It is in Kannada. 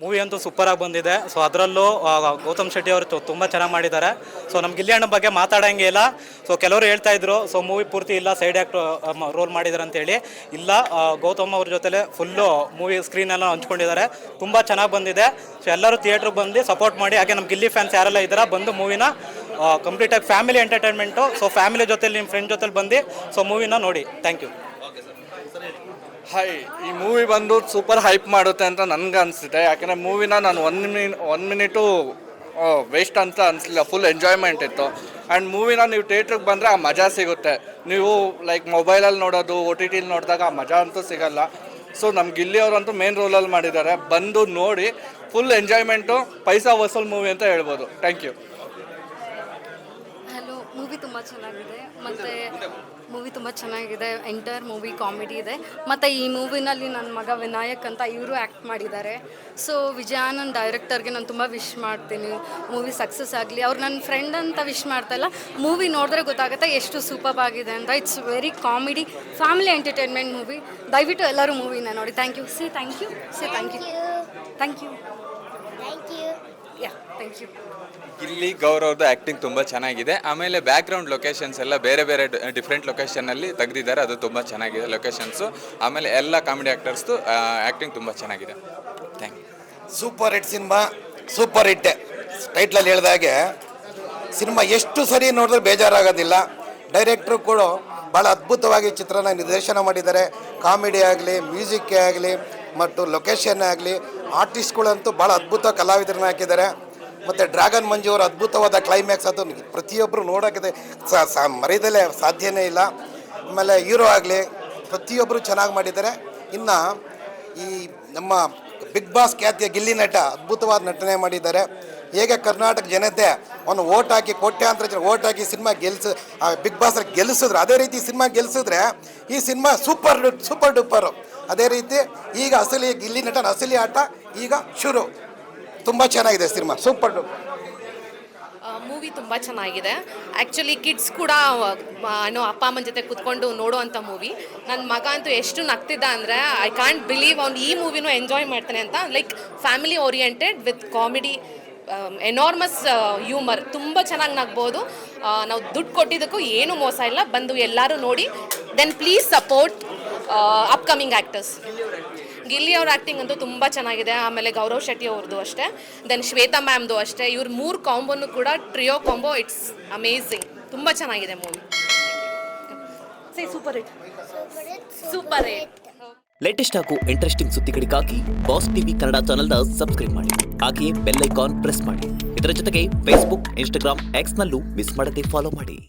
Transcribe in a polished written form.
ಮೂವಿ ಅಂತೂ ಸೂಪರಾಗಿ ಬಂದಿದೆ. ಸೊ ಅದರಲ್ಲೂ ಗೌತಮ್ ಶೆಟ್ಟಿ ಅವರು ತುಂಬ ಚೆನ್ನಾಗಿ ಮಾಡಿದ್ದಾರೆ. ಸೊ ನಮ್ಮ ಗಿಲ್ಲಿ ಅಣ್ಣ ಬಗ್ಗೆ ಮಾತಾಡೋಂಗೆ ಇಲ್ಲ. ಸೊ ಕೆಲವರು ಹೇಳ್ತಾ ಇದ್ರು ಸೊ ಮೂವಿ ಪೂರ್ತಿ ಇಲ್ಲ ಸೈಡ್ ಆ್ಯಕ್ಟ್ ರೋಲ್ ಮಾಡಿದ್ದಾರೆ ಅಂತೇಳಿ. ಇಲ್ಲ, ಗೌತಮ್ ಅವ್ರ ಜೊತೆಲೆ ಫುಲ್ಲು ಮೂವಿ ಸ್ಕ್ರೀನೆಲ್ಲ ಹಂಚ್ಕೊಂಡಿದ್ದಾರೆ. ತುಂಬ ಚೆನ್ನಾಗಿ ಬಂದಿದೆ. ಸೊ ಎಲ್ಲರೂ ಥಿಯೇಟ್ರಿಗೆ ಬಂದು ಸಪೋರ್ಟ್ ಮಾಡಿ. ಹಾಗೆ ನಮ್ಮ ಗಿಲ್ಲಿ ಫ್ಯಾನ್ಸ್ ಯಾರೆಲ್ಲ ಇದ್ದಾರೆ ಬಂದು ಮೂವಿನ ಕಂಪ್ಲೀಟಾಗಿ ಫ್ಯಾಮಿಲಿ ಎಂಟರ್ಟೈನ್ಮೆಂಟು. ಸೊ ಫ್ಯಾಮಿಲಿ ಜೊತೆಲಿ ನಿಮ್ಮ ಫ್ರೆಂಡ್ ಜೊತೆಲಿ ಬಂದು ಸೊ ಮೂವಿನ ನೋಡಿ. Thank you. ಹಾಯ್, ಈ ಮೂವಿ ಬಂದು ಸೂಪರ್ ಹೈಪ್ ಮಾಡುತ್ತೆ ಅಂತ ನನಗೆ ಅನಿಸುತ್ತೆ. ಯಾಕೆಂದರೆ ಮೂವಿನ ನಾನು ಒನ್ ಮಿನಿಟು ವೇಸ್ಟ್ ಅಂತ ಅನಿಸಲಿಲ್ಲ. ಫುಲ್ ಎಂಜಾಯ್ಮೆಂಟ್ ಇತ್ತು. ಆ್ಯಂಡ್ ಮೂವಿನ ನೀವು ಥಿಯೇಟ್ರಿಗೆ ಬಂದರೆ ಆ ಮಜಾ ಸಿಗುತ್ತೆ. ನೀವು ಲೈಕ್ ಮೊಬೈಲಲ್ಲಿ ನೋಡೋದು, OTTಲಿ ನೋಡಿದಾಗ ಆ ಮಜಾ ಅಂತೂ ಸಿಗಲ್ಲ. ಸೊ ನಮ್ಮ ಗಿಲ್ಲಿ ಅವರಂತೂ ಮೇನ್ ರೋಲಲ್ಲಿ ಮಾಡಿದ್ದಾರೆ. ಬಂದು ನೋಡಿ, ಫುಲ್ ಎಂಜಾಯ್ಮೆಂಟು, ಪೈಸಾ ವಸೂಲ್ ಮೂವಿ ಅಂತ ಹೇಳ್ಬೋದು. Thank you. ಹಲೋ, ಮೂವಿ ತುಂಬ ಚೆನ್ನಾಗಿದೆ. ಮತ್ತು ಮೂವಿ ತುಂಬ ಚೆನ್ನಾಗಿದೆ. ಎಂಟೈರ್ ಮೂವಿ ಕಾಮಿಡಿ ಇದೆ. ಮತ್ತು ಈ ಮೂವಿನಲ್ಲಿ ನನ್ನ ಮಗ ವಿನಾಯಕ್ ಅಂತ ಇವರು ಆ್ಯಕ್ಟ್ ಮಾಡಿದ್ದಾರೆ. ಸೊ ವಿಜಯಾನಂದ್ ಡೈರೆಕ್ಟರ್ಗೆ ನಾನು ತುಂಬ ವಿಶ್ ಮಾಡ್ತೀನಿ, ಮೂವಿ ಸಕ್ಸಸ್ ಆಗಲಿ. ಅವ್ರು ನನ್ನ ಫ್ರೆಂಡ್ ಅಂತ ವಿಶ್ ಮಾಡ್ತಾಯಿಲ್ಲ, ಮೂವಿ ನೋಡಿದ್ರೆ ಗೊತ್ತಾಗುತ್ತೆ ಎಷ್ಟು ಸೂಪರ್ ಆಗಿದೆ ಅಂತ. It's very comedy family entertainment movie. ದಯವಿಟ್ಟು ಎಲ್ಲರೂ ಮೂವಿನ ನೋಡಿ. Thank you. Thank you. Thank you. Thank you. Yeah, thank you. ಇಲ್ಲಿ ಗೌರವ್ದು ಆ್ಯಕ್ಟಿಂಗ್ ತುಂಬ ಚೆನ್ನಾಗಿದೆ. ಆಮೇಲೆ ಬ್ಯಾಕ್ಗ್ರೌಂಡ್ ಲೊಕೇಶನ್ಸ್ ಎಲ್ಲ ಬೇರೆ ಬೇರೆ ಡಿಫ್ರೆಂಟ್ ಲೊಕೇಶನ್ನಲ್ಲಿ ತೆಗೆದಿದ್ದಾರೆ. ಅದು ತುಂಬ ಚೆನ್ನಾಗಿದೆ ಲೊಕೇಶನ್ಸು. ಆಮೇಲೆ ಎಲ್ಲ ಕಾಮಿಡಿ ಆ್ಯಕ್ಟರ್ಸ್ದು ಆ್ಯಕ್ಟಿಂಗ್ ತುಂಬ ಚೆನ್ನಾಗಿದೆ. Thank you. Super hit cinema, super hit. ಟೈಟ್ಲಲ್ಲಿ ಹೇಳಿದಾಗೆ ಸಿನಿಮಾ ಎಷ್ಟು ಸರಿ ನೋಡಿದ್ರೆ ಬೇಜಾರಾಗೋದಿಲ್ಲ. ಡೈರೆಕ್ಟ್ರು ಕೂಡ ಭಾಳ ಅದ್ಭುತವಾಗಿ ಚಿತ್ರನ ನಿರ್ದೇಶನ ಮಾಡಿದ್ದಾರೆ. ಕಾಮಿಡಿ ಆಗಲಿ, ಮ್ಯೂಸಿಕ್ಕೇ ಆಗಲಿ ಮತ್ತು ಲೊಕೇಶನ್ ಆಗಲಿ, ಆರ್ಟಿಸ್ಟ್ಗಳಂತೂ ಭಾಳ ಅದ್ಭುತ ಕಲಾವಿದರನ್ನ ಹಾಕಿದ್ದಾರೆ. ಮತ್ತು ಡ್ರ್ಯಾಗನ್ ಮಂಜು ಅವರ ಅದ್ಭುತವಾದ ಕ್ಲೈಮ್ಯಾಕ್ಸ್ ಅದು ಪ್ರತಿಯೊಬ್ಬರು ನೋಡೋಕ್ಕೆ ಮರೆಯದಲ್ಲೇ ಸಾಧ್ಯನೇ ಇಲ್ಲ. ಆಮೇಲೆ ಹೀರೋ ಆಗಲಿ ಪ್ರತಿಯೊಬ್ಬರು ಚೆನ್ನಾಗಿ ಮಾಡಿದ್ದಾರೆ. ಇನ್ನು ಈ ನಮ್ಮ ಬಿಗ್ ಬಾಸ್ ಖ್ಯಾತಿಯ ಗಿಲ್ಲಿ ನಟ ಅದ್ಭುತವಾದ ನಟನೆ ಮಾಡಿದ್ದಾರೆ. ಹೇಗೆ ಕರ್ನಾಟಕ ಜನತೆ ಅವನು ಓಟ್ ಹಾಕಿ ಕೋಟ್ಯಾಂತರ ಜನ ಓಟ್ ಹಾಕಿ ಸಿನಿಮಾ ಬಿಗ್ ಬಾಸ್ ಗೆಲ್ಲಿಸಿದ್ರು, ಅದೇ ರೀತಿ ಸಿನಿಮಾ ಗೆಲ್ಲಿಸಿದ್ರೆ ಈ ಸಿನಿಮಾ ಸೂಪರ್ ಡೂಪರು. ಅದೇ ರೀತಿ ಈಗ ಅಸಲಿ ಗಿಲ್ಲಿ ನಟನ ಅಸಲಿ ಆಟ ಈಗ ಶುರು. ತುಂಬ ಚೆನ್ನಾಗಿದೆ ಸಿನಿಮಾ, ಸೂಪರ್ ಡೂಪರ್. ಮೂವಿ ತುಂಬ ಚೆನ್ನಾಗಿದೆ. ಆ್ಯಕ್ಚುಲಿ ಕಿಡ್ಸ್ ಕೂಡ ಏನೋ ಅಪ್ಪ ಅಮ್ಮನ ಜೊತೆ ಕೂತ್ಕೊಂಡು ನೋಡೋವಂಥ ಮೂವಿ. ನನ್ನ ಮಗ ಅಂತೂ ಎಷ್ಟು ನಗ್ತಿದ್ದ ಅಂದರೆ ಐ ಕಾಂಟ್ ಬಿಲೀವ್ ಅವ್ನು ಈ ಮೂವಿನೂ ಎಂಜಾಯ್ ಮಾಡ್ತಾನೆ ಅಂತ. Like family oriented with comedy, enormous humour. ತುಂಬ ಚೆನ್ನಾಗಿ ನಗ್ಬೋದು. ನಾವು ದುಡ್ಡು ಕೊಟ್ಟಿದ್ದಕ್ಕೂ ಏನೂ ಮೋಸ ಇಲ್ಲ. ಬಂದು ಎಲ್ಲರೂ ನೋಡಿ. Then please support upcoming actors. Gilli ಅವ್ರ ಆ್ಯಕ್ಟಿಂಗ್ ಅಂತೂ ತುಂಬ ಚೆನ್ನಾಗಿದೆ. ಆಮೇಲೆ ಗೌರವ್ ಶೆಟ್ಟಿ ಅವ್ರದ್ದು ಅಷ್ಟೇ, ದೆನ್ ಶ್ವೇತಾ ಮ್ಯಾಮ್ದು ಅಷ್ಟೇ. ಇವ್ರ 3 ಕಾಂಬೋನು ಕೂಡ ಟ್ರಿಯೋ ಕಾಂಬೋ, ಇಟ್ಸ್ ಅಮೇಝಿಂಗ್. ತುಂಬ ಚೆನ್ನಾಗಿದೆ movie. Super hit. Super hit. Latest ಹಾಗೂ ಇಂಟ್ರೆಸ್ಟಿಂಗ್ ಸುದ್ದಿಗಳಿಗಾಗಿ ಬಾಸ್ ಟಿವಿ ಕನ್ನಡ ಚಾನೆಲ್ನ ಸಬ್ಸ್ಕ್ರೈಬ್ ಮಾಡಿ. ಹಾಗೆಯೇ ಬೆಲ್ ಐಕಾನ್ ಪ್ರೆಸ್ ಮಾಡಿ. ಇದರ ಜೊತೆಗೆ ಫೇಸ್ಬುಕ್, ಇನ್ಸ್ಟಾಗ್ರಾಮ್, ಎಕ್ಸ್ನಲ್ಲೂ ಮಿಸ್ ಮಾಡದೆ ಫಾಲೋ ಮಾಡಿ.